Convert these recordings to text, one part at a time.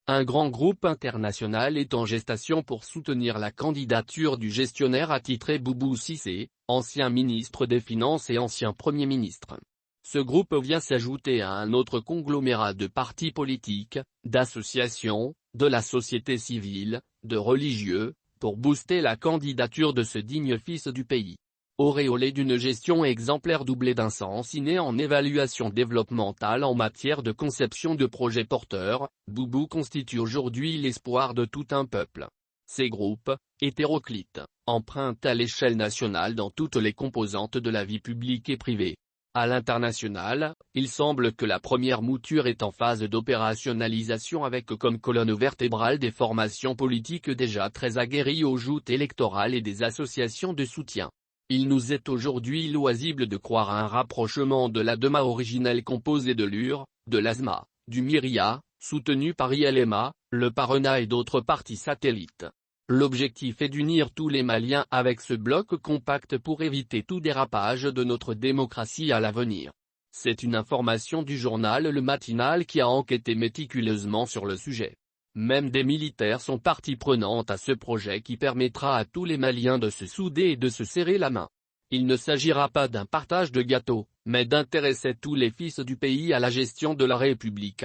Un grand groupe international est en gestation pour soutenir la candidature du gestionnaire attitré Boubou Cissé, ancien ministre des Finances et ancien Premier ministre. Ce groupe vient s'ajouter à un autre conglomérat de partis politiques, d'associations, de la société civile, de religieux, pour booster la candidature de ce digne fils du pays. Auréolé d'une gestion exemplaire doublée d'un sens inné en évaluation développementale en matière de conception de projets porteurs, Boubou constitue aujourd'hui l'espoir de tout un peuple. Ces groupes, hétéroclites, empruntent à l'échelle nationale dans toutes les composantes de la vie publique et privée. À l'international, il semble que la première mouture est en phase d'opérationnalisation avec comme colonne vertébrale des formations politiques déjà très aguerries aux joutes électorales et des associations de soutien. Il nous est aujourd'hui loisible de croire à un rapprochement de la DEMA originelle composée de l'UR, de l'ASMA, du MIRIA, soutenu par ILMA, le PARENA et d'autres partis satellites. L'objectif est d'unir tous les Maliens avec ce bloc compact pour éviter tout dérapage de notre démocratie à l'avenir. C'est une information du journal Le Matinal qui a enquêté méticuleusement sur le sujet. Même des militaires sont partie prenante à ce projet qui permettra à tous les Maliens de se souder et de se serrer la main. Il ne s'agira pas d'un partage de gâteau, mais d'intéresser tous les fils du pays à la gestion de la République.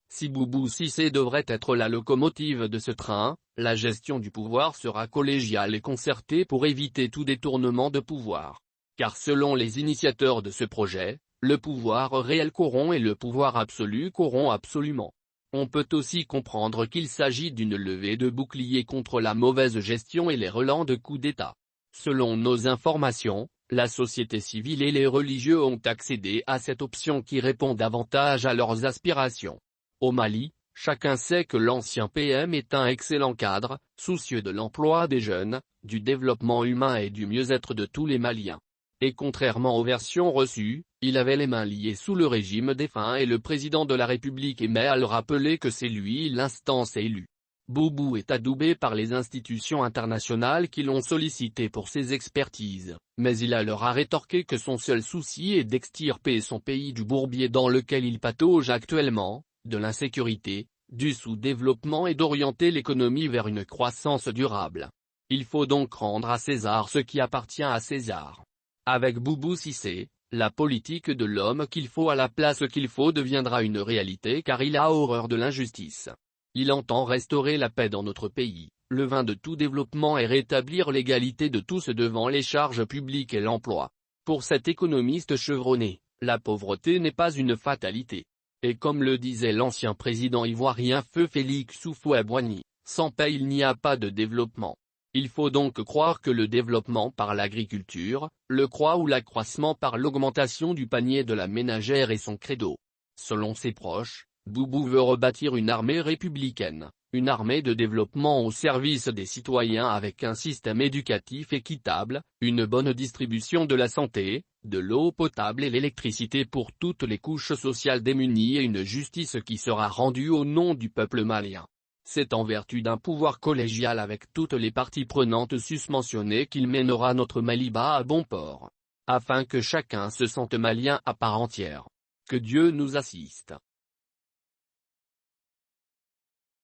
Si Boubou Cissé devrait être la locomotive de ce train, la gestion du pouvoir sera collégiale et concertée pour éviter tout détournement de pouvoir. Car selon les initiateurs de ce projet, le pouvoir réel corrompt et le pouvoir absolu corrompt absolument. On peut aussi comprendre qu'il s'agit d'une levée de bouclier contre la mauvaise gestion et les relents de coups d'État. Selon nos informations, la société civile et les religieux ont accédé à cette option qui répond davantage à leurs aspirations. Au Mali, chacun sait que l'ancien PM est un excellent cadre, soucieux de l'emploi des jeunes, du développement humain et du mieux-être de tous les Maliens. Et contrairement aux versions reçues, il avait les mains liées sous le régime défunt et le président de la République aimait à le rappeler que c'est lui l'instance élue. Boubou est adoubé par les institutions internationales qui l'ont sollicité pour ses expertises, mais il a leur a rétorqué que son seul souci est d'extirper son pays du bourbier dans lequel il patauge actuellement, de l'insécurité, du sous-développement et d'orienter l'économie vers une croissance durable. Il faut donc rendre à César ce qui appartient à César. Avec Boubou Cissé, la politique de l'homme qu'il faut à la place qu'il faut deviendra une réalité car il a horreur de l'injustice. Il entend restaurer la paix dans notre pays, le vin de tout développement et rétablir l'égalité de tous devant les charges publiques et l'emploi. Pour cet économiste chevronné, la pauvreté n'est pas une fatalité. Et comme le disait l'ancien président ivoirien Feu Félix Houphouët-Boigny, sans paix il n'y a pas de développement. Il faut donc croire que le développement par l'agriculture, le croît ou l'accroissement par l'augmentation du panier de la ménagère est son credo. Selon ses proches, Boubou veut rebâtir une armée républicaine, une armée de développement au service des citoyens avec un système éducatif équitable, une bonne distribution de la santé, de l'eau potable et l'électricité pour toutes les couches sociales démunies et une justice qui sera rendue au nom du peuple malien. C'est en vertu d'un pouvoir collégial avec toutes les parties prenantes susmentionnées qu'il mènera notre Maliba à bon port. Afin que chacun se sente malien à part entière. Que Dieu nous assiste.